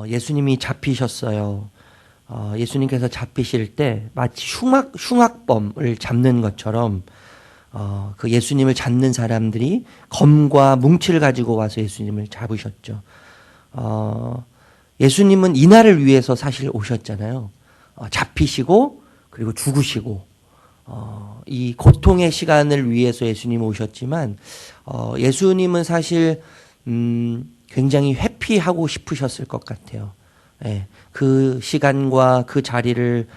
예수님이 잡히셨어요. 예수님께서 잡히실 때 마치 흉악범을 잡는 것처럼 그 예수님을 잡는 사람들이 검과 뭉치를 가지고 와서 예수님을 잡으셨죠. 예수님은 이날을 위해서 사실 오셨잖아요. 잡히시고 그리고 죽으시고 이 고통의 시간을 위해서 예수님이 오셨지만 예수님은 사실 굉장히 회피하고 싶으셨을 것 같아요. 예, 그 시간과 그 자리를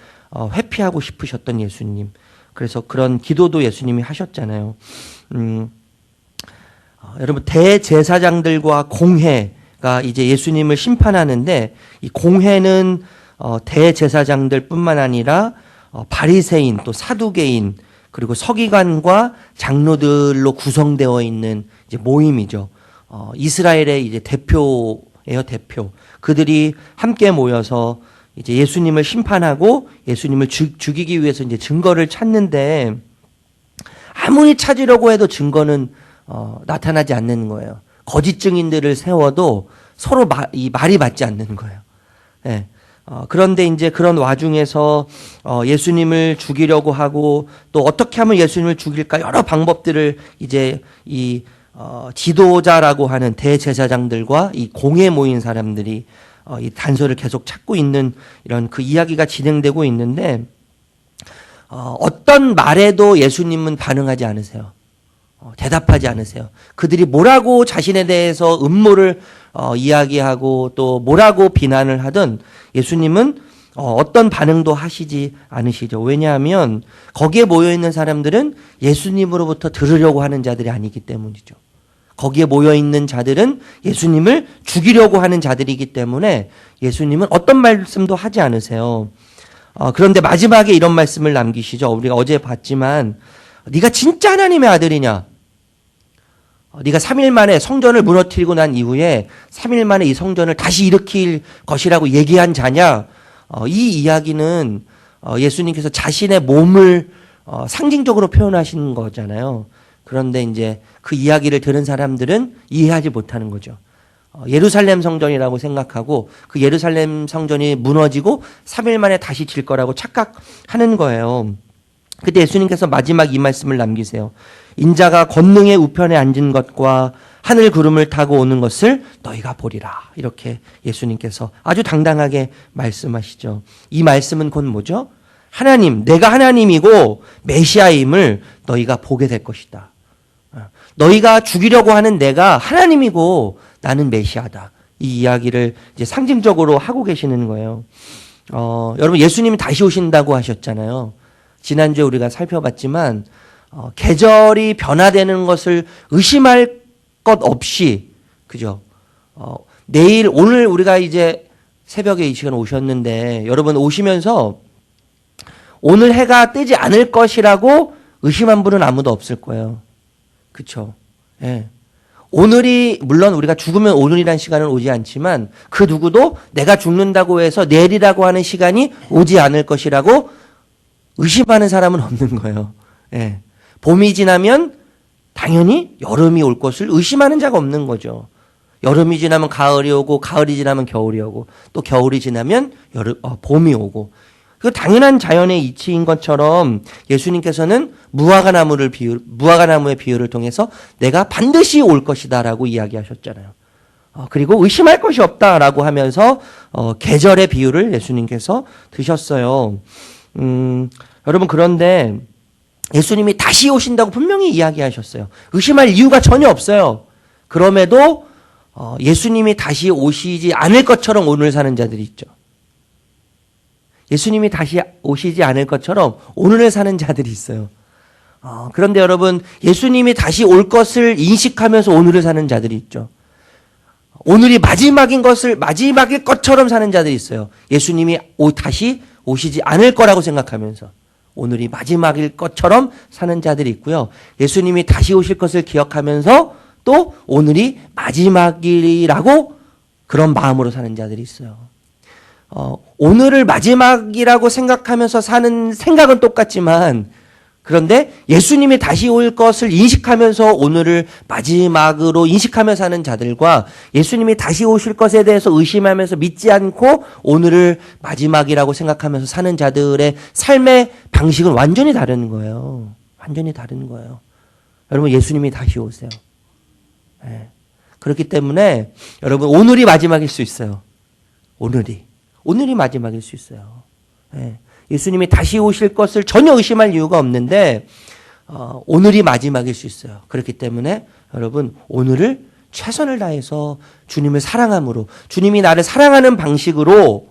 회피하고 싶으셨던 예수님. 그래서 그런 기도도 예수님이 하셨잖아요. 여러분 대제사장들과 공회가 이제 예수님을 심판하는데 이 공회는 대제사장들뿐만 아니라 바리새인 또 사두개인 그리고 서기관과 장로들로 구성되어 있는 이제 모임이죠. 이스라엘의 이제 대표예요, 대표. 그들이 함께 모여서 이제 예수님을 심판하고 예수님을 죽이기 위해서 이제 증거를 찾는데 아무리 찾으려고 해도 증거는 나타나지 않는 거예요. 거짓 증인들을 세워도 서로 말이 맞지 않는 거예요. 예. 그런데 이제 그런 와중에서 예수님을 죽이려고 하고 또 어떻게 하면 예수님을 죽일까 여러 방법들을 이제 이 지도자라고 하는 대제사장들과 이 공회에 모인 사람들이 이 단서를 계속 찾고 있는 이런 그 이야기가 진행되고 있는데 어떤 말에도 예수님은 반응하지 않으세요. 대답하지 않으세요. 그들이 뭐라고 자신에 대해서 음모를 이야기하고 또 뭐라고 비난을 하든 예수님은 어떤 반응도 하시지 않으시죠. 왜냐하면 거기에 모여있는 사람들은 예수님으로부터 들으려고 하는 자들이 아니기 때문이죠. 거기에 모여있는 자들은 예수님을 죽이려고 하는 자들이기 때문에 예수님은 어떤 말씀도 하지 않으세요. 그런데 마지막에 이런 말씀을 남기시죠. 우리가 어제 봤지만 네가 진짜 하나님의 아들이냐? 네가 3일 만에 성전을 무너뜨리고 난 이후에 3일 만에 이 성전을 다시 일으킬 것이라고 얘기한 자냐? 이 이야기는 예수님께서 자신의 몸을 상징적으로 표현하신 거잖아요. 그런데 이제 그 이야기를 들은 사람들은 이해하지 못하는 거죠. 예루살렘 성전이라고 생각하고 그 예루살렘 성전이 무너지고 3일 만에 다시 질 거라고 착각하는 거예요. 그때 예수님께서 마지막 이 말씀을 남기세요. 인자가 권능의 우편에 앉은 것과 하늘 구름을 타고 오는 것을 너희가 보리라. 이렇게 예수님께서 아주 당당하게 말씀하시죠. 이 말씀은 곧 뭐죠? 하나님, 내가 하나님이고 메시아임을 너희가 보게 될 것이다. 너희가 죽이려고 하는 내가 하나님이고 나는 메시아다. 이 이야기를 이제 상징적으로 하고 계시는 거예요. 여러분 예수님이 다시 오신다고 하셨잖아요. 지난주에 우리가 살펴봤지만 계절이 변화되는 것을 의심할 것 없이 그죠? 내일 오늘 우리가 이제 새벽에 이 시간 오셨는데 여러분 오시면서 오늘 해가 뜨지 않을 것이라고 의심한 분은 아무도 없을 거예요. 그렇죠? 예. 오늘이 물론 우리가 죽으면 오늘이란 시간은 오지 않지만 그 누구도 내가 죽는다고 해서 내일이라고 하는 시간이 오지 않을 것이라고 의심하는 사람은 없는 거예요. 예. 봄이 지나면 당연히 여름이 올 것을 의심하는 자가 없는 거죠. 여름이 지나면 가을이 오고 가을이 지나면 겨울이 오고 또 겨울이 지나면 봄이 오고 그 당연한 자연의 이치인 것처럼 예수님께서는 무화과나무의 비유를 통해서 내가 반드시 올 것이다라고 이야기하셨잖아요. 그리고 의심할 것이 없다라고 하면서 계절의 비유를 예수님께서 드셨어요. 여러분 그런데 예수님이 다시 오신다고 분명히 이야기하셨어요. 의심할 이유가 전혀 없어요. 그럼에도 예수님이 다시 오시지 않을 것처럼 오늘 사는 자들이 있죠. 예수님이 다시 오시지 않을 것처럼 오늘을 사는 자들이 있어요. 그런데 여러분 예수님이 다시 올 것을 인식하면서 오늘을 사는 자들이 있죠. 오늘이 마지막일 것처럼 사는 자들이 있어요. 예수님이 다시 오시지 않을 거라고 생각하면서 오늘이 마지막일 것처럼 사는 자들이 있고요. 예수님이 다시 오실 것을 기억하면서 또 오늘이 마지막이라고 그런 마음으로 사는 자들이 있어요. 오늘을 마지막이라고 생각하면서 사는 생각은 똑같지만 그런데 예수님이 다시 올 것을 인식하면서 오늘을 마지막으로 인식하며 사는 자들과 예수님이 다시 오실 것에 대해서 의심하면서 믿지 않고 오늘을 마지막이라고 생각하면서 사는 자들의 삶의 방식은 완전히 다른 거예요. 완전히 다른 거예요. 여러분, 예수님이 다시 오세요. 네. 그렇기 때문에 여러분, 오늘이 마지막일 수 있어요. 오늘이 마지막일 수 있어요. 네. 예수님이 다시 오실 것을 전혀 의심할 이유가 없는데 오늘이 마지막일 수 있어요. 그렇기 때문에 여러분, 오늘을 최선을 다해서 주님을 사랑함으로, 주님이 나를 사랑하는 방식으로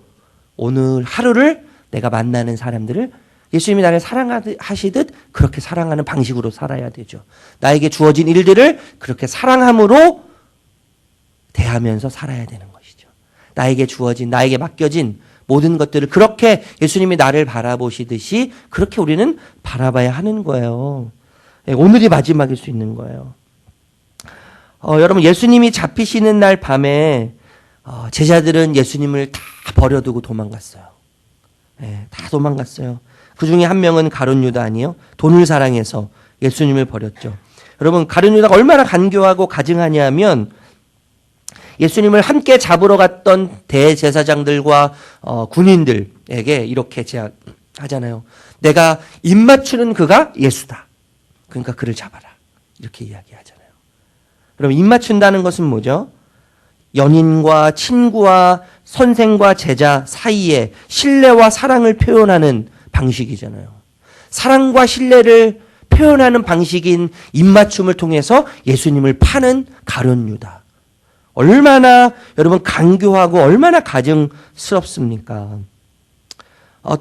오늘 하루를 내가 만나는 사람들을 예수님이 나를 사랑하시듯 그렇게 사랑하는 방식으로 살아야 되죠. 나에게 주어진 일들을 그렇게 사랑함으로 대하면서 살아야 되는 것이죠. 나에게 주어진, 나에게 맡겨진 모든 것들을 그렇게 예수님이 나를 바라보시듯이 그렇게 우리는 바라봐야 하는 거예요. 오늘이 마지막일 수 있는 거예요. 여러분, 예수님이 잡히시는 날 밤에 제자들은 예수님을 다 버려두고 도망갔어요. 다 도망갔어요. 그 중에 한 명은 가룟 유다 아니요? 돈을 사랑해서 예수님을 버렸죠. 여러분, 가룟 유다가 얼마나 간교하고 가증하냐면 예수님을 함께 잡으러 갔던 대제사장들과 군인들에게 이렇게 제안하잖아요. 내가 입맞추는 그가 예수다. 그러니까 그를 잡아라. 이렇게 이야기하잖아요. 여러분, 입맞춘다는 것은 뭐죠? 연인과 친구와 선생과 제자 사이에 신뢰와 사랑을 표현하는 방식이잖아요. 사랑과 신뢰를 표현하는 방식인 입맞춤을 통해서 예수님을 파는 가룟 유다. 얼마나 여러분 간교하고 얼마나 가증스럽습니까?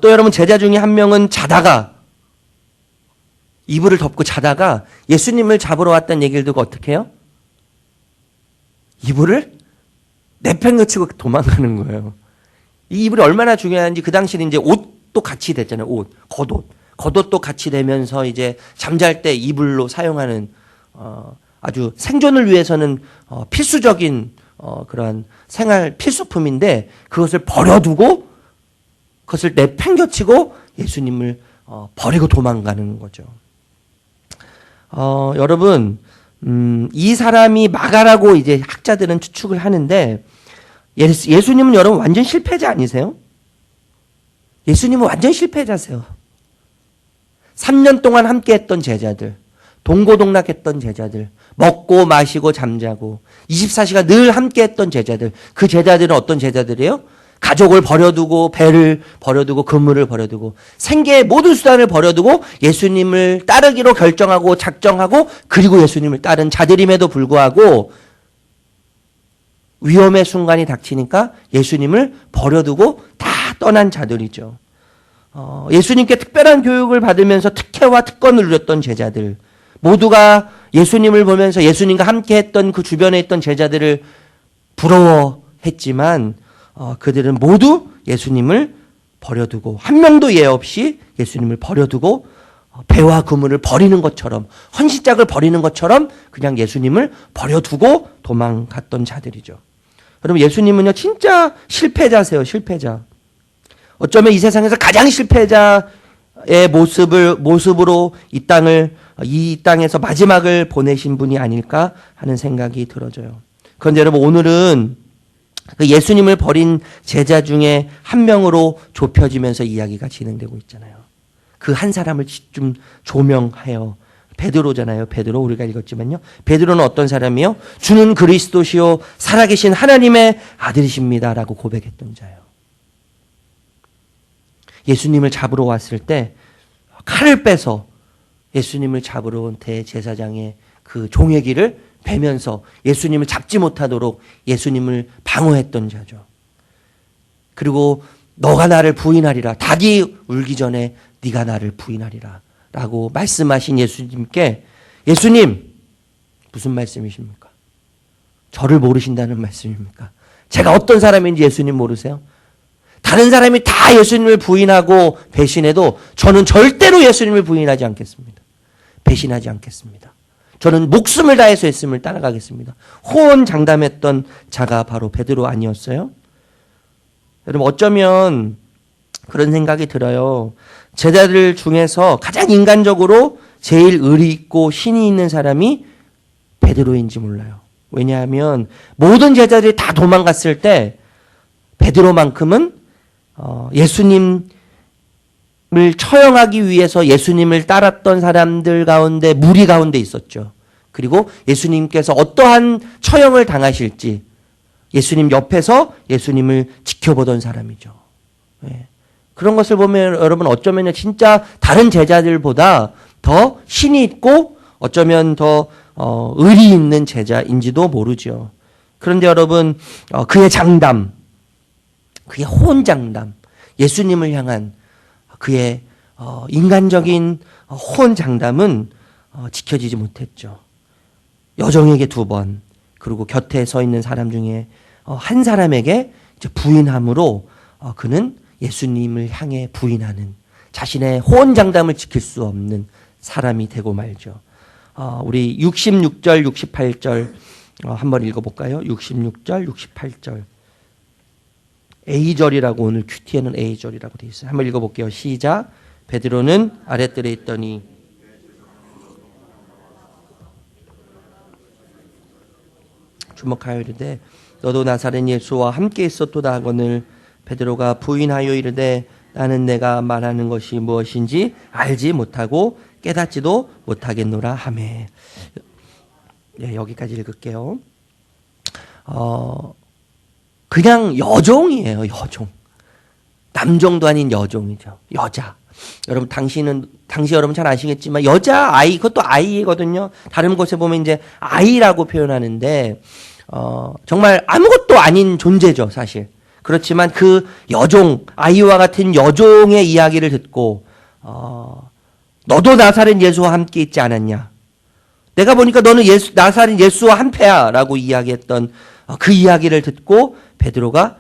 또 여러분, 제자 중에 한 명은 자다가 이불을 덮고 자다가 예수님을 잡으러 왔다는 얘기를 듣고 어떻게 해요? 이불을 내팽개치고 도망가는 거예요. 이 이불이 얼마나 중요한지 그 당시는 이제 옷도 같이 됐잖아요. 겉옷도 같이 되면서 이제 잠잘 때 이불로 사용하는 아주 생존을 위해서는 필수적인 그러한 생활 필수품인데 그것을 버려두고 그것을 내팽개치고 예수님을 버리고 도망가는 거죠. 여러분, 이 사람이 마가라고 이제 학자들은 추측을 하는데 예수님은 여러분 완전 실패자 아니세요? 예수님은 완전 실패자세요. 3년 동안 함께했던 제자들, 동고동락했던 제자들, 먹고 마시고 잠자고 24시간 늘 함께했던 제자들, 그 제자들은 어떤 제자들이에요? 가족을 버려두고 배를 버려두고 근무를 버려두고 생계의 모든 수단을 버려두고 예수님을 따르기로 결정하고 작정하고 그리고 예수님을 따른 자들임에도 불구하고 위험의 순간이 닥치니까 예수님을 버려두고 다 떠난 자들이죠. 예수님께 특별한 교육을 받으면서 특혜와 특권을 누렸던 제자들, 모두가 예수님을 보면서 예수님과 함께 했던 그 주변에 있던 제자들을 부러워했지만 그들은 모두 예수님을 버려두고 한 명도 예 없이 예수님을 버려두고 배와 그물을 버리는 것처럼 헌신짝을 버리는 것처럼 그냥 예수님을 버려두고 도망갔던 자들이죠. 여러분, 예수님은요 진짜 실패자세요. 실패자. 어쩌면 이 세상에서 가장 실패자의 모습으로 이 땅에서 마지막을 보내신 분이 아닐까 하는 생각이 들어져요. 그런데 여러분, 오늘은 그 예수님을 버린 제자 중에 한 명으로 좁혀지면서 이야기가 진행되고 있잖아요. 그 한 사람을 좀 조명하여 베드로잖아요. 베드로, 우리가 읽었지만요. 베드로는 어떤 사람이요? 주는 그리스도시요 살아계신 하나님의 아들이십니다라고 고백했던 자예요. 예수님을 잡으러 왔을 때 칼을 빼서 예수님을 잡으러 온 대제사장의 그 종의 길을 베면서 예수님을 잡지 못하도록 예수님을 방어했던 자죠. 그리고 너가 나를 부인하리라. 닭이 울기 전에 네가 나를 부인하리라 라고 말씀하신 예수님께, 예수님 무슨 말씀이십니까? 저를 모르신다는 말씀입니까? 제가 어떤 사람인지 예수님 모르세요? 다른 사람이 다 예수님을 부인하고 배신해도 저는 절대로 예수님을 부인하지 않겠습니다. 배신하지 않겠습니다. 저는 목숨을 다해서 예수님을 따라가겠습니다. 호언장담했던 자가 바로 베드로 아니었어요? 여러분, 어쩌면 그런 생각이 들어요. 제자들 중에서 가장 인간적으로 제일 의리 있고 신이 있는 사람이 베드로인지 몰라요. 왜냐하면 모든 제자들이 다 도망갔을 때 베드로만큼은 예수님을 처형하기 위해서 예수님을 따랐던 사람들 가운데 무리 가운데 있었죠. 그리고 예수님께서 어떠한 처형을 당하실지 예수님 옆에서 예수님을 지켜보던 사람이죠. 예. 그런 것을 보면 여러분 어쩌면 진짜 다른 제자들보다 더 신이 있고 어쩌면 더 의리 있는 제자인지도 모르죠. 그런데 여러분 그의 장담, 그의 호언장담, 예수님을 향한 그의 인간적인 호언장담은 지켜지지 못했죠. 여종에게 2번, 그리고 곁에 서 있는 사람 중에 한 사람에게 이제 부인함으로 그는 예수님을 향해 부인하는 자신의 호언장담을 지킬 수 없는 사람이 되고 말죠. 우리 66절, 68절 한번 읽어볼까요? 66절, 68절. A절이라고 오늘 큐티에는 A절이라고 되어 있어요. 한번 읽어볼게요. 시작. 베드로는 아랫뜰에 있더니 주목하여 이르되 너도 나사렛 예수와 함께 있었도다 하거늘 베드로가 부인하여 이르되 나는 내가 말하는 것이 무엇인지 알지 못하고 깨닫지도 못하겠노라 하매. 네, 여기까지 읽을게요. 그냥 여종이에요. 여종. 남종도 아닌 여종이죠. 여자. 여러분 당시 여러분 잘 아시겠지만 여자 아이, 그것도 아이거든요. 다른 곳에 보면 이제 아이라고 표현하는데 정말 아무것도 아닌 존재죠, 사실. 그렇지만 그 여종, 아이와 같은 여종의 이야기를 듣고 너도 나사렛 예수와 함께 있지 않았냐? 내가 보니까 너는 나사렛 예수와 한패야라고 이야기했던 그 이야기를 듣고 베드로가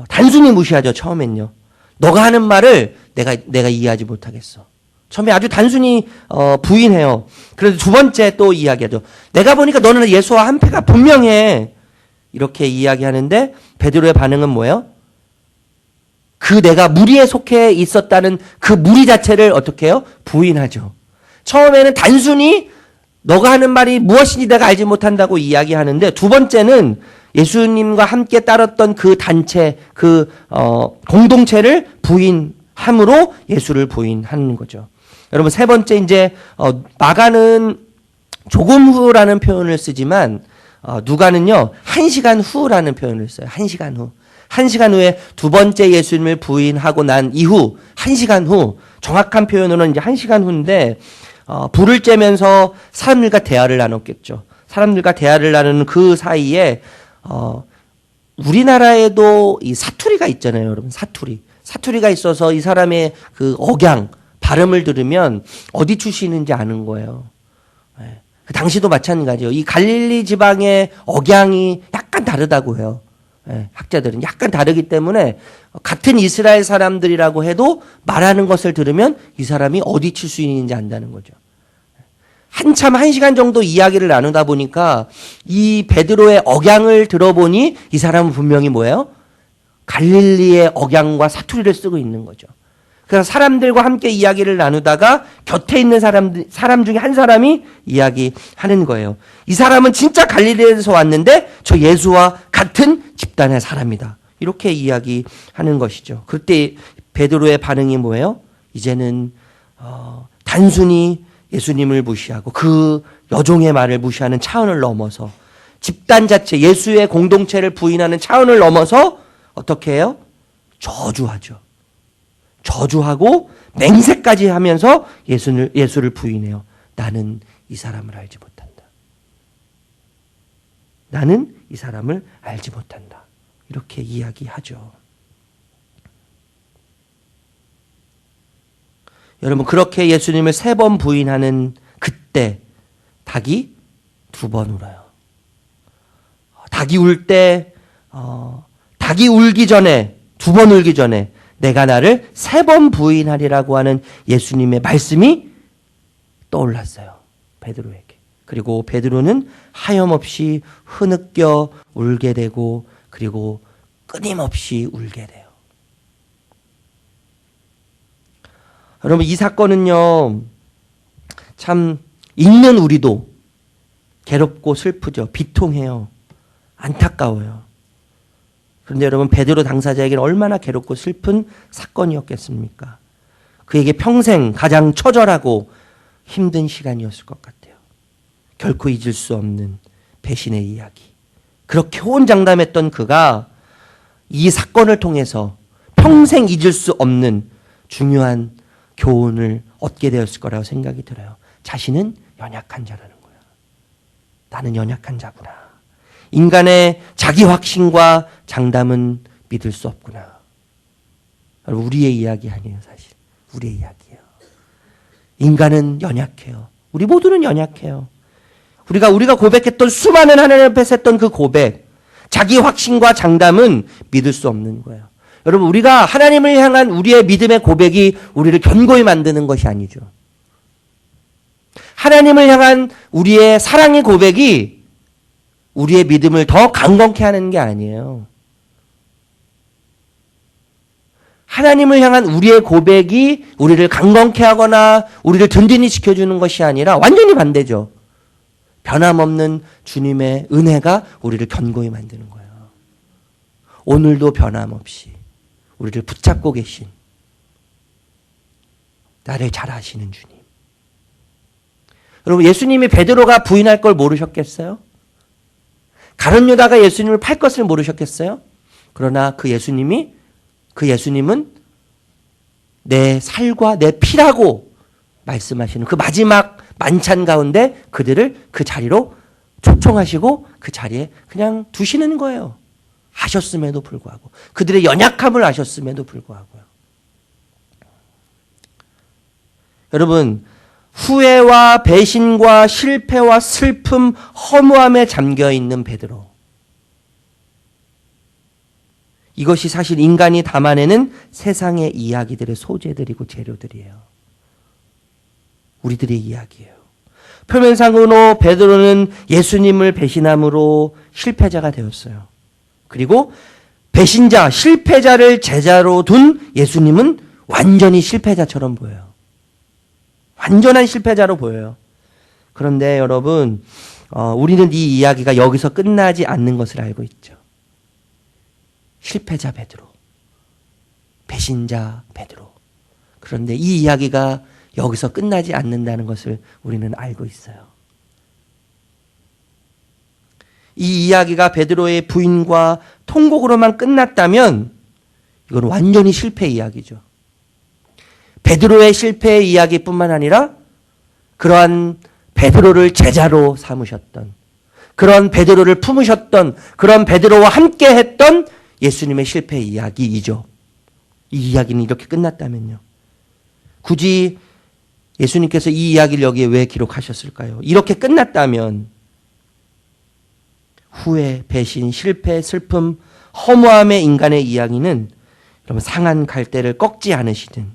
단순히 무시하죠. 처음엔요. 너가 하는 말을 내가 이해하지 못하겠어. 처음에 아주 단순히 부인해요. 그래서 2번째 또 이야기하죠. 내가 보니까 너는 예수와 한패가 분명해. 이렇게 이야기하는데 베드로의 반응은 뭐예요? 그 내가 무리에 속해 있었다는 그 무리 자체를 어떻게 해요? 부인하죠. 처음에는 단순히 너가 하는 말이 무엇인지 내가 알지 못한다고 이야기하는데 2번째는 예수님과 함께 따랐던 그 단체, 그 공동체를 부인함으로 예수를 부인하는 거죠. 여러분 3번째 이제 마가는 조금 후라는 표현을 쓰지만 누가는요 1시간 후라는 표현을 써요. 1시간 후. 1시간 후에 2번째 예수님을 부인하고 난 이후 1시간 후, 정확한 표현으로는 이제 1시간 후인데 불을 쬐면서 사람들과 대화를 나눴겠죠. 사람들과 대화를 나누는 그 사이에 우리나라에도 이 사투리가 있잖아요, 여러분. 사투리가 있어서 이 사람의 그 억양, 발음을 들으면 어디 출신인지 아는 거예요. 네. 그 당시도 마찬가지예요. 이 갈릴리 지방의 억양이 약간 다르다고 해요. 네. 학자들은 약간 다르기 때문에 같은 이스라엘 사람들이라고 해도 말하는 것을 들으면 이 사람이 어디 출신인지 안다는 거죠. 한참 1시간 정도 이야기를 나누다 보니까 이 베드로의 억양을 들어보니 이 사람은 분명히 뭐예요? 갈릴리의 억양과 사투리를 쓰고 있는 거죠. 그래서 사람들과 함께 이야기를 나누다가 곁에 있는 사람 중에 한 사람이 이야기하는 거예요. 이 사람은 진짜 갈릴리에서 왔는데 저 예수와 같은 집단의 사람이다. 이렇게 이야기하는 것이죠. 그때 베드로의 반응이 뭐예요? 이제는 단순히 예수님을 무시하고 그 여종의 말을 무시하는 차원을 넘어서 집단 자체, 예수의 공동체를 부인하는 차원을 넘어서 어떻게 해요? 저주하죠. 저주하고 맹세까지 하면서 예수를 부인해요. 나는 이 사람을 알지 못한다. 나는 이 사람을 알지 못한다. 이렇게 이야기하죠. 여러분 그렇게 예수님을 3번 부인하는 그때 닭이 2번 울어요. 닭이 울 때 닭이 울기 전에 2번 울기 전에 내가 나를 3번 부인하리라고 하는 예수님의 말씀이 떠올랐어요. 베드로에게. 그리고 베드로는 하염없이 흐느껴 울게 되고 그리고 끊임없이 울게 돼요. 여러분, 이 사건은요, 참 읽는 우리도 괴롭고 슬프죠. 비통해요. 안타까워요. 그런데 여러분, 베드로 당사자에게는 얼마나 괴롭고 슬픈 사건이었겠습니까? 그에게 평생 가장 처절하고 힘든 시간이었을 것 같아요. 결코 잊을 수 없는 배신의 이야기. 그렇게 호언장담했던 그가 이 사건을 통해서 평생 잊을 수 없는 중요한 교훈을 얻게 되었을 거라고 생각이 들어요. 자신은 연약한 자라는 거야. 나는 연약한 자구나. 인간의 자기 확신과 장담은 믿을 수 없구나. 우리의 이야기 아니에요, 사실. 우리의 이야기예요. 인간은 연약해요. 우리 모두는 연약해요. 우리가 고백했던 수많은 하나님 앞에서 했던 그 고백, 자기 확신과 장담은 믿을 수 없는 거예요. 여러분, 우리가 하나님을 향한 우리의 믿음의 고백이 우리를 견고히 만드는 것이 아니죠. 하나님을 향한 우리의 사랑의 고백이 우리의 믿음을 더 강건케 하는 게 아니에요. 하나님을 향한 우리의 고백이 우리를 강건케 하거나 우리를 든든히 지켜주는 것이 아니라 완전히 반대죠. 변함없는 주님의 은혜가 우리를 견고히 만드는 거예요. 오늘도 변함없이 우리를 붙잡고 계신, 나를 잘 아시는 주님. 여러분, 예수님이 베드로가 부인할 걸 모르셨겠어요? 가룟 유다가 예수님을 팔 것을 모르셨겠어요? 그러나 그 예수님은 내 살과 내 피라고 말씀하시는 그 마지막 만찬 가운데 그들을 그 자리로 초청하시고 그 자리에 그냥 두시는 거예요. 아셨음에도 불구하고. 그들의 연약함을 아셨음에도 불구하고요. 여러분, 후회와 배신과 실패와 슬픔, 허무함에 잠겨있는 베드로. 이것이 사실 인간이 담아내는 세상의 이야기들의 소재들이고 재료들이에요. 우리들의 이야기예요. 표면상으로 베드로는 예수님을 배신함으로 실패자가 되었어요. 그리고 배신자, 실패자를 제자로 둔 예수님은 완전히 실패자처럼 보여요. 완전한 실패자로 보여요. 그런데 여러분, 우리는 이 이야기가 여기서 끝나지 않는 것을 알고 있죠. 실패자 베드로, 배신자 베드로. 그런데 이 이야기가 여기서 끝나지 않는다는 것을 우리는 알고 있어요. 이 이야기가 베드로의 부인과 통곡으로만 끝났다면 이건 완전히 실패 이야기죠. 베드로의 실패의 이야기뿐만 아니라 그러한 베드로를 제자로 삼으셨던, 그런 베드로를 품으셨던, 그런 베드로와 함께 했던 예수님의 실패 이야기이죠. 이 이야기는 이렇게 끝났다면요. 굳이 예수님께서 이 이야기를 여기에 왜 기록하셨을까요? 이렇게 끝났다면 후회, 배신, 실패, 슬픔, 허무함의 인간의 이야기는 여러분 상한 갈대를 꺾지 않으시는,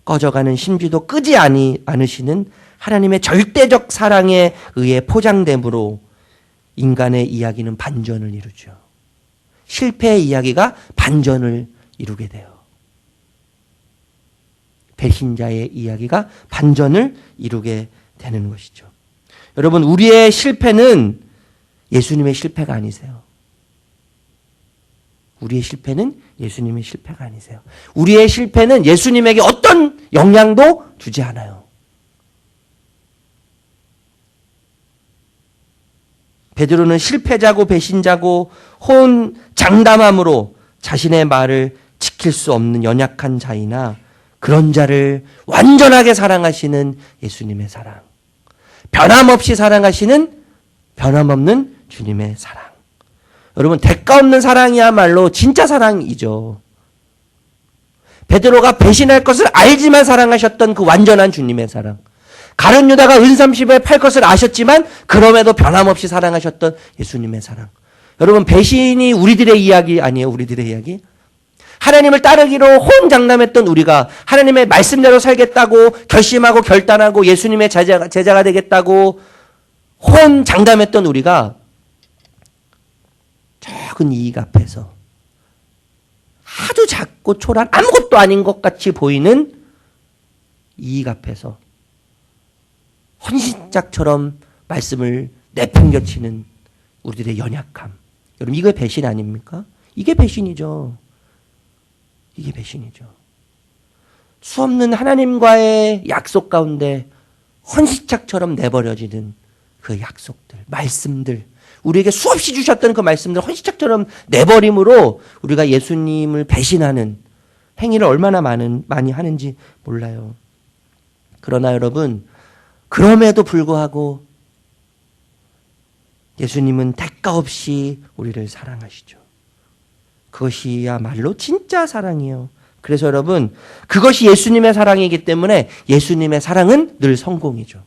꺼져가는 심지도 끄지 않으시는 하나님의 절대적 사랑에 의해 포장됨으로 인간의 이야기는 반전을 이루죠. 실패의 이야기가 반전을 이루게 돼요. 배신자의 이야기가 반전을 이루게 되는 것이죠. 여러분, 우리의 실패는 예수님의 실패가 아니세요. 우리의 실패는 예수님의 실패가 아니세요. 우리의 실패는 예수님에게 어떤 영향도 주지 않아요. 베드로는 실패자고 배신자고 호언 장담함으로 자신의 말을 지킬 수 없는 연약한 자이나 그런 자를 완전하게 사랑하시는 예수님의 사랑, 변함없이 사랑하시는 변함없는 주님의 사랑. 여러분, 대가 없는 사랑이야말로 진짜 사랑이죠. 베드로가 배신할 것을 알지만 사랑하셨던 그 완전한 주님의 사랑. 가룟 유다가 은삼십에 팔 것을 아셨지만 그럼에도 변함없이 사랑하셨던 예수님의 사랑. 여러분, 배신이 우리들의 이야기 아니에요? 우리들의 이야기? 하나님을 따르기로 호언장담했던 우리가 하나님의 말씀대로 살겠다고 결심하고 결단하고 예수님의 제자가 되겠다고 호언장담했던 우리가 적은 이익 앞에서 아주 작고 초라한 아무것도 아닌 것 같이 보이는 이익 앞에서 헌신짝처럼 말씀을 내팽겨치는 우리들의 연약함. 여러분, 이거 배신 아닙니까? 이게 배신이죠. 이게 배신이죠. 수없는 하나님과의 약속 가운데 헌신짝처럼 내버려지는 그 약속들, 말씀들, 우리에게 수없이 주셨던 그 말씀들 헌신짝처럼 내버림으로 우리가 예수님을 배신하는 행위를 얼마나 많이 하는지 몰라요. 그러나 여러분, 그럼에도 불구하고 예수님은 대가 없이 우리를 사랑하시죠. 그것이야말로 진짜 사랑이에요. 그래서 여러분, 그것이 예수님의 사랑이기 때문에 예수님의 사랑은 늘 성공이죠.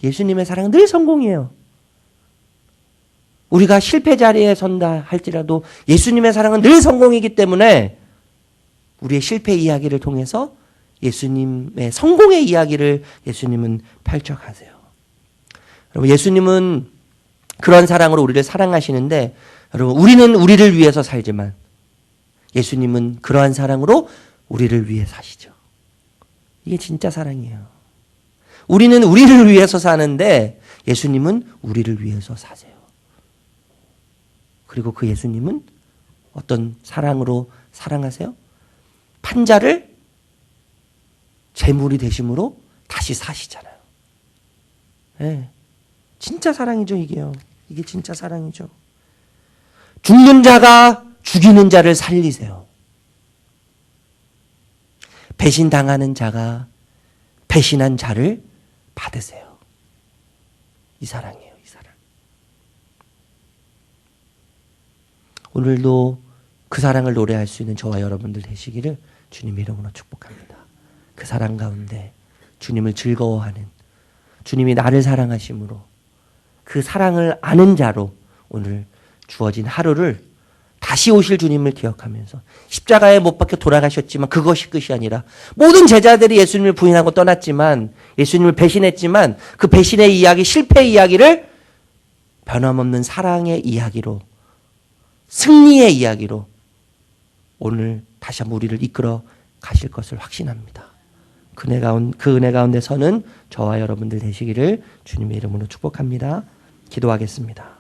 예수님의 사랑은 늘 성공이에요. 우리가 실패 자리에 선다 할지라도 예수님의 사랑은 늘 성공이기 때문에 우리의 실패 이야기를 통해서 예수님의 성공의 이야기를 예수님은 펼쳐가세요. 여러분, 예수님은 그런 사랑으로 우리를 사랑하시는데, 여러분, 우리는 우리를 위해서 살지만 예수님은 그러한 사랑으로 우리를 위해 사시죠. 이게 진짜 사랑이에요. 우리는 우리를 위해서 사는데 예수님은 우리를 위해서 사세요. 그리고 그 예수님은 어떤 사랑으로 사랑하세요? 판자를 제물이 되심으로 다시 사시잖아요. 네. 진짜 사랑이죠, 이게요. 이게 진짜 사랑이죠. 죽는 자가 죽이는 자를 살리세요. 배신당하는 자가 배신한 자를 받으세요. 이 사랑이에요, 이 사랑. 오늘도 그 사랑을 노래할 수 있는 저와 여러분들 되시기를 주님 이름으로 축복합니다. 그 사랑 가운데 주님을 즐거워하는, 주님이 나를 사랑하심으로 그 사랑을 아는 자로 오늘 주어진 하루를 다시 오실 주님을 기억하면서, 십자가에 못 박혀 돌아가셨지만 그것이 끝이 아니라 모든 제자들이 예수님을 부인하고 떠났지만, 예수님을 배신했지만 그 배신의 이야기, 실패의 이야기를 변함없는 사랑의 이야기로, 승리의 이야기로 오늘 다시 한번 우리를 이끌어 가실 것을 확신합니다. 그 은혜 가운데 서는 저와 여러분들 되시기를 주님의 이름으로 축복합니다. 기도하겠습니다.